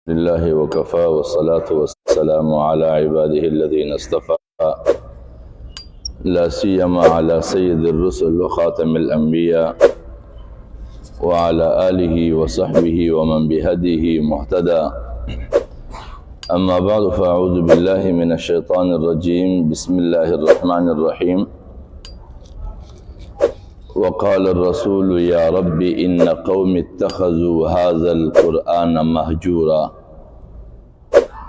لله وكفى والصلاة والسلام على عباده الذين اصطفى لا سيما على سيد الرسل وخاتم الأنبياء وعلى آله وصحبه ومن بهديه مهتدى. أما بعد فأعوذ بالله من الشيطان الرجيم. بسم الله الرحمن الرحيم. وقال الرسول يا رب إن قوم اتخذوا هذا القرآن مهجورا.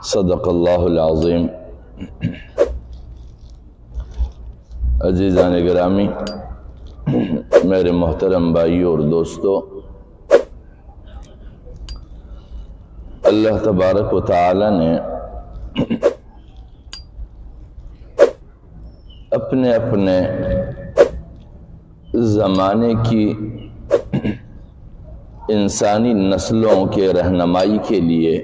صدق اللہ العظیم. عزیزان گرامی، میرے محترم بھائیوں اور دوستو، اللہ تبارک و تعالی نے اپنے اپنے زمانے کی انسانی نسلوں کے رہنمائی کے لیے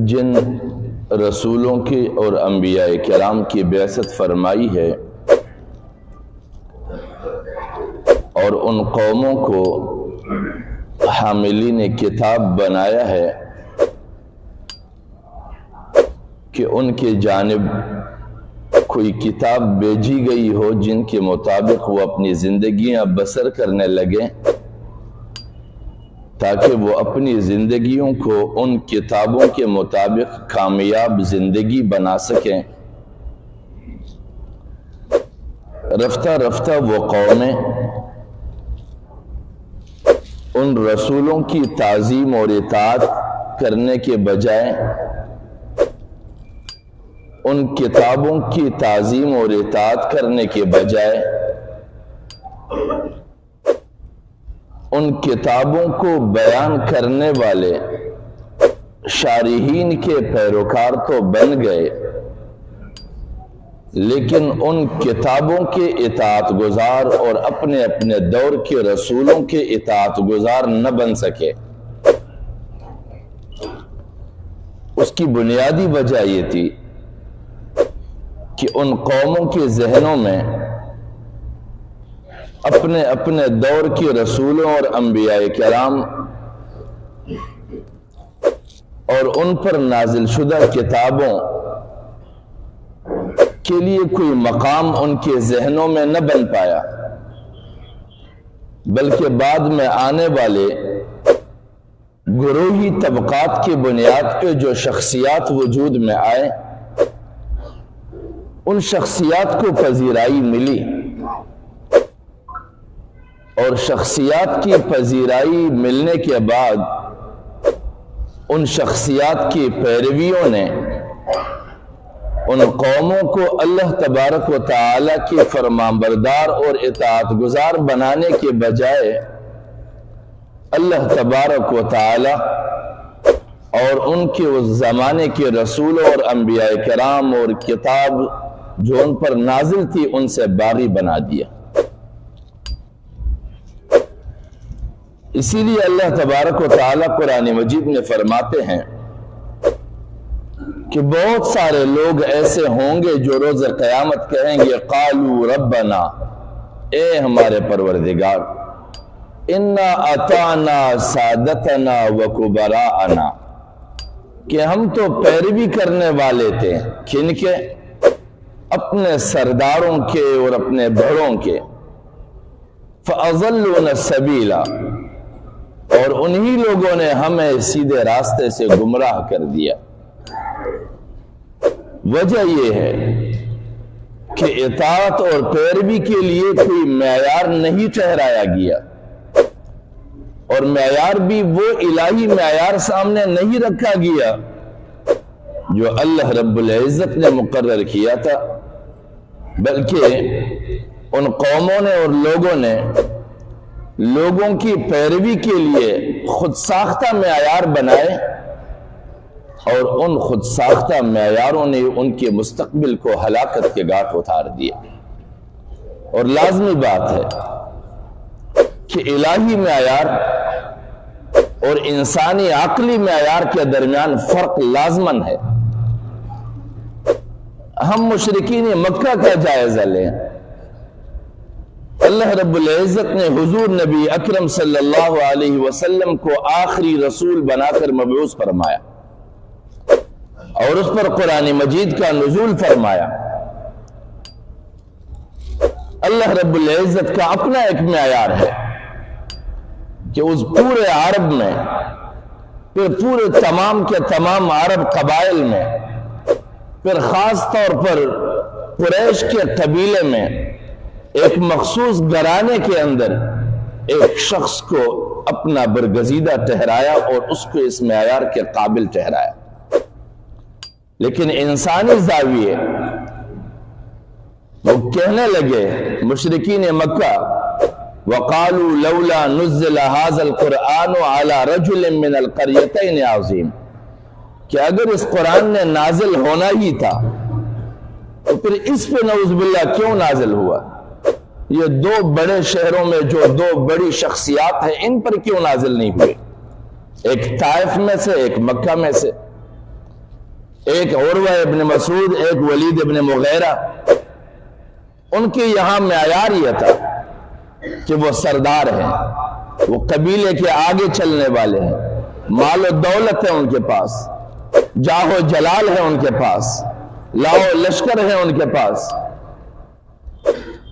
جن رسولوں کی اور انبیاء کرام کی بعثت فرمائی ہے اور ان قوموں کو حاملین کتاب بنایا ہے کہ ان کے جانب کوئی کتاب بھیجی گئی ہو جن کے مطابق وہ اپنی زندگیاں بسر کرنے لگیں تاکہ وہ اپنی زندگیوں کو ان کتابوں کے مطابق کامیاب زندگی بنا سکیں۔ رفتہ رفتہ وہ قومیں ان رسولوں کی تعظیم اور اطاعت کرنے کے بجائے ان کتابوں کی تعظیم اور اطاعت کرنے کے بجائے ان کتابوں کو بیان کرنے والے شارحین کے پیروکار تو بن گئے، لیکن ان کتابوں کے اطاعت گزار اور اپنے اپنے دور کے رسولوں کے اطاعت گزار نہ بن سکے۔ اس کی بنیادی وجہ یہ تھی کہ ان قوموں کے ذہنوں میں اپنے اپنے دور کے رسولوں اور انبیاء کرام اور ان پر نازل شدہ کتابوں کے لیے کوئی مقام ان کے ذہنوں میں نہ بن پایا، بلکہ بعد میں آنے والے گروہی طبقات کی بنیاد پہ جو شخصیات وجود میں آئے ان شخصیات کو پذیرائی ملی، اور شخصیات کی پذیرائی ملنے کے بعد ان شخصیات کی پیرویوں نے ان قوموں کو اللہ تبارک و تعالی کے فرمانبردار اور اطاعت گزار بنانے کے بجائے اللہ تبارک و تعالی اور ان کے اس زمانے کے رسولوں اور انبیاء کرام اور کتاب جو ان پر نازل تھی ان سے باغی بنا دیا۔ اسی لیے اللہ تبارک و تعالی قرآن مجید میں فرماتے ہیں کہ بہت سارے لوگ ایسے ہوں گے جو روز قیامت کہیں گے قالوا ربنا، اے ہمارے پروردگار، انا اطعنا سادتنا وکبراءنا، کہ ہم تو پیروی کرنے والے تھے کن کے؟ اپنے سرداروں کے اور اپنے بڑوں کے، فَأَضَلُّونَ السَّبِيلَ، اور انہی لوگوں نے ہمیں سیدھے راستے سے گمراہ کر دیا۔ وجہ یہ ہے کہ اطاعت اور پیروی کے لیے کوئی معیار نہیں ٹھہرایا گیا، اور معیار بھی وہ الہی معیار سامنے نہیں رکھا گیا جو اللہ رب العزت نے مقرر کیا تھا، بلکہ ان قوموں نے اور لوگوں نے لوگوں کی پیروی کے لیے خود ساختہ معیار بنائے، اور ان خود ساختہ معیاروں نے ان کے مستقبل کو ہلاکت کے گھاٹ اتار دیا۔ اور لازمی بات ہے کہ الہی معیار اور انسانی عقلی معیار کے درمیان فرق لازمن ہے۔ ہم مشرکین مکہ کا جائزہ لیں، اللہ رب العزت نے حضور نبی اکرم صلی اللہ علیہ وسلم کو آخری رسول بنا کر مبعوث فرمایا اور اس پر قرآن مجید کا نزول فرمایا۔ اللہ رب العزت کا اپنا ایک معیار ہے کہ اس پورے عرب میں، پھر پورے تمام کے تمام عرب قبائل میں، پھر خاص طور پر قریش کے قبیلے میں ایک مخصوص گھرانے کے اندر ایک شخص کو اپنا برگزیدہ ٹھہرایا اور اس کو اس معیار کے قابل ٹھہرایا۔ لیکن انسانی زاویے وہ کہنے لگے مشرکین مکہ، وَقَالُوا لَوْلَا نُزِّلَ هَذَا الْقُرْآنُ عَلَى رَجُلٍ مِّنَ الْقَرْيَتَيْنِ عَظِيمٍ، کہ اگر اس قرآن نے نازل ہونا ہی تھا تو پھر اس پہ نعوذ باللہ کیوں نازل ہوا؟ یہ دو بڑے شہروں میں جو دو بڑی شخصیات ہیں ان پر کیوں نازل نہیں ہوئے؟ ایک طائف میں سے، ایک مکہ میں سے، ایک عروہ ابن مسعود، ایک ولید ابن مغیرہ۔ ان کے یہاں معیار یہ تھا کہ وہ سردار ہیں، وہ قبیلے کے آگے چلنے والے ہیں، مال و دولت ہے ان کے پاس، جاہ و جلال ہے ان کے پاس، لاؤ لشکر ہے ان کے پاس۔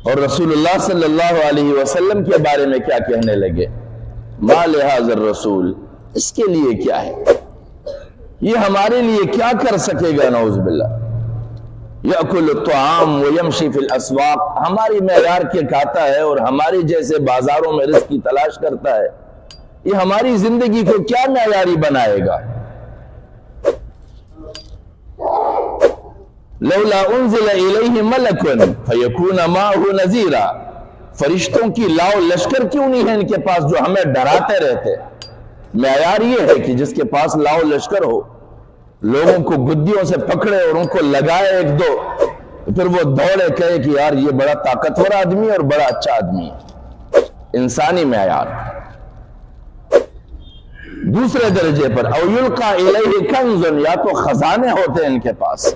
اور رسول اللہ صلی اللہ علیہ وسلم کے بارے میں کیا کہنے لگے؟ ما لہذا الرسول، اس کے لیے کیا ہے؟ یہ ہمارے لیے کیا کر سکے گا؟ نعوذ باللہ، یأکل الطعام ویمشی فی الاسواق، ہماری معیار کے کھاتا ہے اور ہماری جیسے بازاروں میں رزق کی تلاش کرتا ہے، یہ ہماری زندگی کو کیا معیاری بنائے گا؟ لولا انزل الیہ ملک فیکون معہ نذیرا، فرشتوں کی لاؤ لشکر کیوں نہیں ہے ان کے پاس جو ہمیں ڈراتے رہتے؟ معیار یہ ہے کہ جس کے پاس لاؤ لشکر ہو، لوگوں کو گدیوں سے پکڑے اور ان کو لگائے ایک دو، پھر وہ دوڑے کہے کہ یار یہ بڑا طاقتور آدمی اور بڑا اچھا آدمی ہے۔ انسانی معیار۔ دوسرے درجے پر او یلقا الیہ کنز، یا تو خزانے ہوتے ہیں ان کے پاس،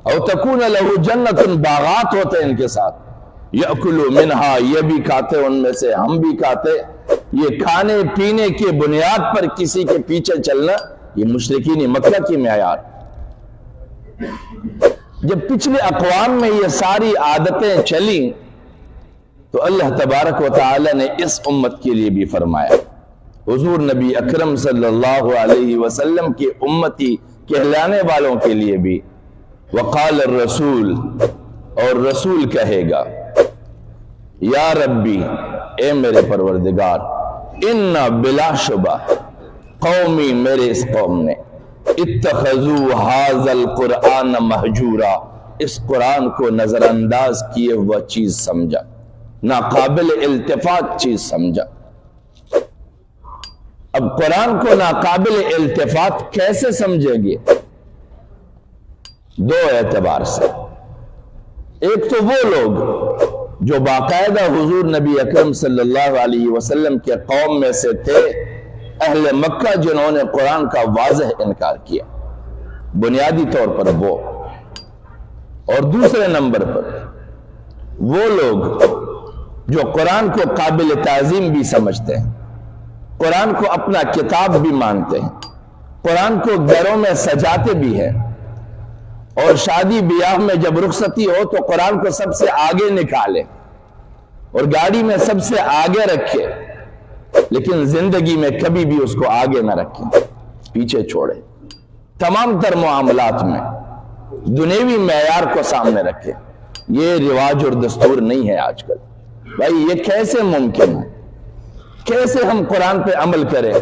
او تکون لہ جنت، باغات ہوتے ہیں ان کے ساتھ، یأکلوا منہا، یہ بھی کھاتے ان میں سے، ہم بھی کھاتے۔ یہ کھانے پینے کے بنیاد پر کسی کے پیچھے چلنا، یہ مشرکین مکہ کی معیار۔ جب پچھلے اقوام میں یہ ساری عادتیں چلیں تو اللہ تبارک و تعالی نے اس امت کے لیے بھی فرمایا، حضور نبی اکرم صلی اللہ علیہ وسلم کی امتی کہلانے والوں کے لیے بھی، وقال الرسول، اور رسول کہے گا، یا ربی، اے میرے پروردگار، ان بلا شبہ قومی، میرے اس قوم نے، اتخذوا ھذا القرآن مہجورا، اس قرآن کو نظر انداز کیے ہوا چیز سمجھا، ناقابل التفات چیز سمجھا۔ اب قرآن کو ناقابل التفات کیسے سمجھے گے؟ دو اعتبار سے۔ ایک تو وہ لوگ جو باقاعدہ حضور نبی اکرم صلی اللہ علیہ وسلم کے قوم میں سے تھے، اہل مکہ، جنہوں نے قرآن کا واضح انکار کیا، بنیادی طور پر وہ۔ اور دوسرے نمبر پر وہ لوگ جو قرآن کو قابل تعظیم بھی سمجھتے ہیں، قرآن کو اپنا کتاب بھی مانتے ہیں، قرآن کو گھروں میں سجاتے بھی ہیں، اور شادی بیاہ میں جب رخصتی ہو تو قرآن کو سب سے آگے نکالے اور گاڑی میں سب سے آگے رکھے، لیکن زندگی میں کبھی بھی اس کو آگے نہ رکھیں، پیچھے چھوڑے۔ تمام تر معاملات میں دنیوی معیار کو سامنے رکھے۔ یہ رواج اور دستور نہیں ہے آج کل۔ بھائی یہ کیسے ممکن ہے؟ کیسے ہم قرآن پہ عمل کریں؟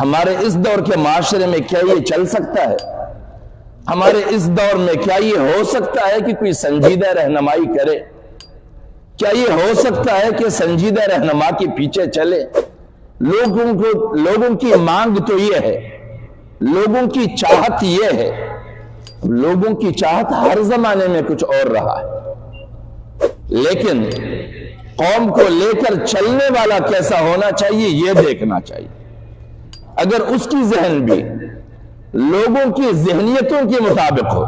ہمارے اس دور کے معاشرے میں کیا یہ چل سکتا ہے؟ ہمارے اس دور میں کیا یہ ہو سکتا ہے کہ کوئی سنجیدہ رہنمائی کرے؟ کیا یہ ہو سکتا ہے کہ سنجیدہ رہنما کے پیچھے چلے؟ لوگوں کی مانگ تو یہ ہے، لوگوں کی چاہت یہ ہے، لوگوں کی چاہت ہر زمانے میں کچھ اور رہا ہے، لیکن قوم کو لے کر چلنے والا کیسا ہونا چاہیے یہ دیکھنا چاہیے۔ اگر اس کی ذہن بھی لوگوں کی ذہنیتوں کے مطابق ہو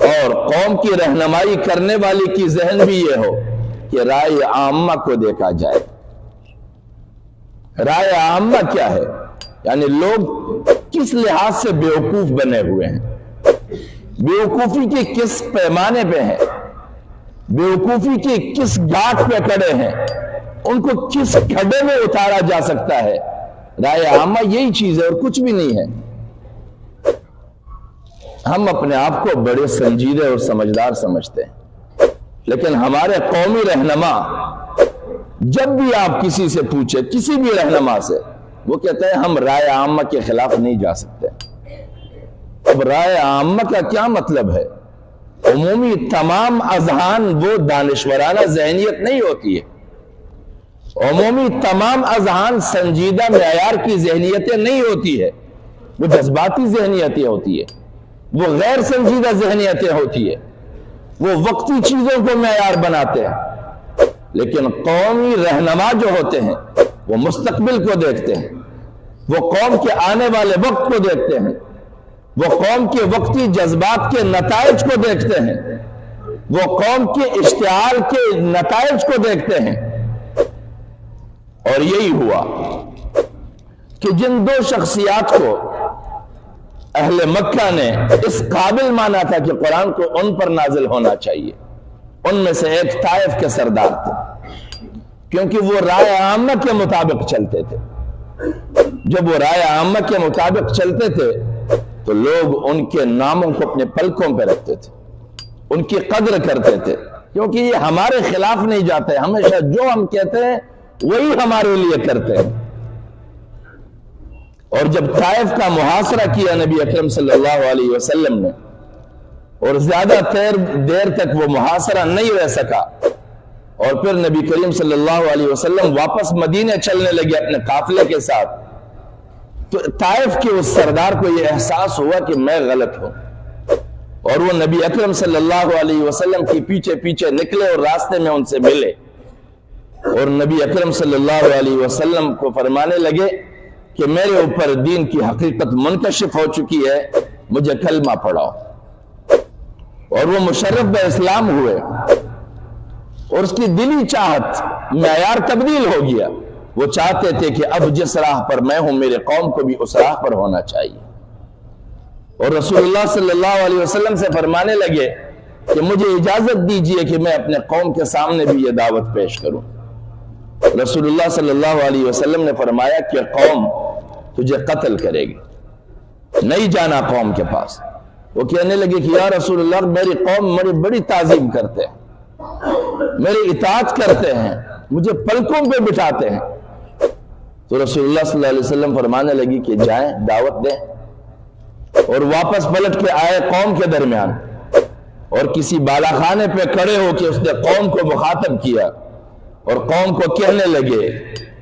اور قوم کی رہنمائی کرنے والی کی ذہن بھی یہ ہو کہ رائے عامہ کو دیکھا جائے۔ رائے عامہ کیا ہے؟ یعنی لوگ کس لحاظ سے بیوقوف بنے ہوئے ہیں، بیوقوفی کے کس پیمانے پہ ہیں، بیوقوفی کے کس گھاٹ پہ کھڑے ہیں، ان کو کس کھڈے میں اتارا جا سکتا ہے۔ رائے عامہ یہی چیز ہے اور کچھ بھی نہیں ہے۔ ہم اپنے آپ کو بڑے سنجیدے اور سمجھدار سمجھتے ہیں، لیکن ہمارے قومی رہنما جب بھی آپ کسی سے پوچھے، کسی بھی رہنما سے، وہ کہتے ہیں ہم رائے عامہ کے خلاف نہیں جا سکتے۔ اب رائے عامہ کا کیا مطلب ہے؟ عمومی تمام اذہان وہ دانشورانہ ذہنیت نہیں ہوتی ہے، عمومی تمام اذہان سنجیدہ معیار کی ذہنیتیں نہیں ہوتی ہے، وہ جذباتی ذہنیتیں ہوتی ہے، وہ غیر سنجیدہ ذہنیتیں ہوتی ہے، وہ وقتی چیزوں کو معیار بناتے ہیں۔ لیکن قومی رہنما جو ہوتے ہیں وہ مستقبل کو دیکھتے ہیں، وہ قوم کے آنے والے وقت کو دیکھتے ہیں، وہ قوم کے وقتی جذبات کے نتائج کو دیکھتے ہیں، وہ قوم کے اشتعال کے نتائج کو دیکھتے ہیں۔ اور یہی ہوا کہ جن دو شخصیات کو اہل مکہ نے اس قابل مانا تھا کہ قرآن کو ان پر نازل ہونا چاہیے، ان میں سے ایک طائف کے سردار تھے، کیونکہ وہ رائے عامہ کے مطابق چلتے تھے۔ جب وہ رائے عامہ کے مطابق چلتے تھے تو لوگ ان کے ناموں کو اپنے پلکوں پہ رکھتے تھے، ان کی قدر کرتے تھے، کیونکہ یہ ہمارے خلاف نہیں جاتے، ہمیشہ جو ہم کہتے ہیں وہی ہمارے لیے کرتے ہیں۔ اور جب طائف کا محاصرہ کیا نبی اکرم صلی اللہ علیہ وسلم نے، اور زیادہ دیر تک وہ محاصرہ نہیں رہ سکا، اور پھر نبی کریم صلی اللہ علیہ وسلم واپس مدینے چلنے لگے اپنے قافلے کے ساتھ، تو طائف کے اس سردار کو یہ احساس ہوا کہ میں غلط ہوں، اور وہ نبی اکرم صلی اللہ علیہ وسلم کی پیچھے پیچھے نکلے اور راستے میں ان سے ملے، اور نبی اکرم صلی اللہ علیہ وسلم کو فرمانے لگے کہ میرے اوپر دین کی حقیقت منکشف ہو چکی ہے، مجھے کلمہ پڑھاؤ۔ اور وہ مشرف بے اسلام ہوئے، اور اس کی دلی چاہت معیار تبدیل ہو گیا، وہ چاہتے تھے کہ اب جس راہ پر میں ہوں میرے قوم کو بھی اس راہ پر ہونا چاہیے۔ اور رسول اللہ صلی اللہ علیہ وسلم سے فرمانے لگے کہ مجھے اجازت دیجئے کہ میں اپنے قوم کے سامنے بھی یہ دعوت پیش کروں۔ رسول اللہ صلی اللہ علیہ وسلم نے فرمایا کہ قوم تجھے قتل کرے گی، نہیں جانا قوم کے پاس۔ وہ کہنے لگے کہ یا رسول اللہ میری قوم میری بڑی تعظیم کرتے ہیں، میری اطاعت کرتے ہیں، مجھے پلکوں پہ بٹھاتے ہیں۔ تو رسول اللہ صلی اللہ علیہ وسلم فرمانے لگی کہ جائیں دعوت دیں، اور واپس پلٹ کے آئے قوم کے درمیان، اور کسی بالا خانے پہ کھڑے ہو کے اس نے قوم کو مخاطب کیا، اور قوم کو کہنے لگے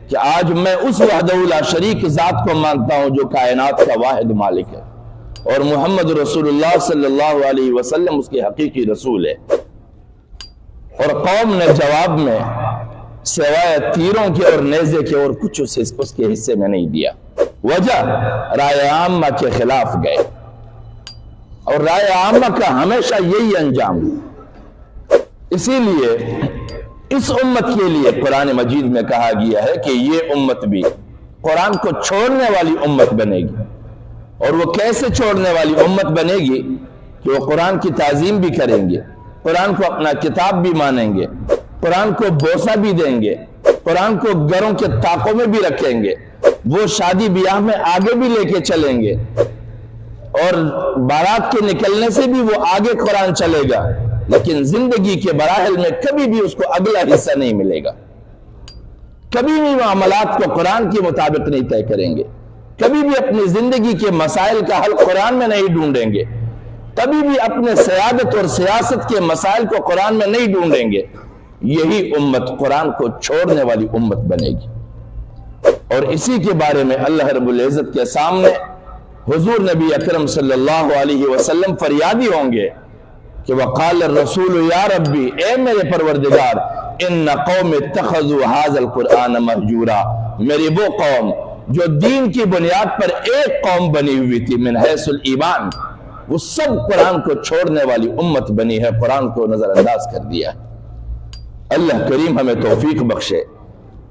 کہ آج میں اس وحدہ لا شریک ذات کو مانتا ہوں جو کائنات کا واحد مالک ہے، اور محمد رسول اللہ صلی اللہ علیہ وسلم اس کے حقیقی رسول ہے۔ اور قوم نے جواب میں سوائے تیروں کے اور نیزے کے اور کچھ اس کے حصے میں نہیں دیا۔ وجہ رائے عامہ کے خلاف گئے، اور رائے عامہ کا ہمیشہ یہی انجام۔ اسی لیے اس امت کے لیے قرآن مجید میں کہا گیا ہے کہ یہ امت بھی قرآن کو چھوڑنے والی امت بنے گی۔ اور وہ کیسے چھوڑنے والی امت بنے گی؟ کہ وہ قرآن کی تعظیم بھی کریں گے، قرآن کو اپنا کتاب بھی مانیں گے، قرآن کو بوسہ بھی دیں گے، قرآن کو گھروں کے طاقوں میں بھی رکھیں گے، وہ شادی بیاہ میں آگے بھی لے کے چلیں گے، اور بارات کے نکلنے سے بھی وہ آگے قرآن چلے گا، لیکن زندگی کے مراحل میں کبھی بھی اس کو اگلا حصہ نہیں ملے گا، کبھی بھی معاملات کو قرآن کے مطابق نہیں طے کریں گے، کبھی بھی اپنی زندگی کے مسائل کا حل قرآن میں نہیں ڈھونڈیں گے، کبھی بھی اپنے سیادت اور سیاست کے مسائل کو قرآن میں نہیں ڈھونڈیں گے۔ یہی امت قرآن کو چھوڑنے والی امت بنے گی، اور اسی کے بارے میں اللہ رب العزت کے سامنے حضور نبی اکرم صلی اللہ علیہ وسلم فریادی ہوں گے کہ وقال الرسول یا ربی، اے میرے پروردگار، ان قوم اتخذوا هذا القرآن مہجورا، میری وہ قوم جو دین کی بنیاد پر ایک قوم بنی ہوئی تھی من حیث الایمان، وہ سب قرآن کو چھوڑنے والی امت بنی ہے، قرآن کو نظر انداز کر دیا ہے۔ اللہ کریم ہمیں توفیق بخشے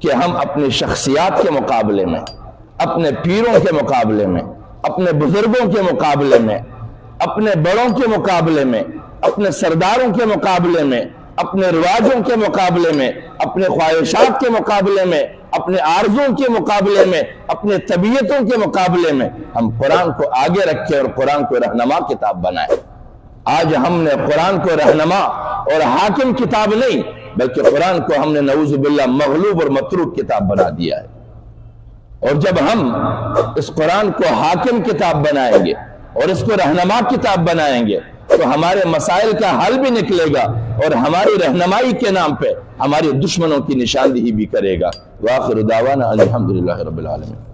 کہ ہم اپنی شخصیات کے مقابلے میں، اپنے پیروں کے مقابلے میں، اپنے بزرگوں کے مقابلے میں، اپنے بڑوں کے مقابلے میں، اپنے سرداروں کے مقابلے میں، اپنے رواجوں کے مقابلے میں، اپنے خواہشات کے مقابلے میں، اپنے آرزوں کے مقابلے میں، اپنے طبیعتوں کے مقابلے میں ہم قرآن کو آگے رکھیں اور قرآن کو رہنما کتاب بنائیں۔ آج ہم نے قرآن کو رہنما اور حاکم کتاب نہیں، بلکہ قرآن کو ہم نے نعوذ باللہ مغلوب اور متروک کتاب بنا دیا ہے۔ اور جب ہم اس قرآن کو حاکم کتاب بنائیں گے اور اس کو رہنما کتاب بنائیں گے تو ہمارے مسائل کا حل بھی نکلے گا اور ہماری رہنمائی کے نام پہ ہمارے دشمنوں کی نشاندہی بھی کرے گا۔ وآخر دعوانا الحمدللہ رب العالمین۔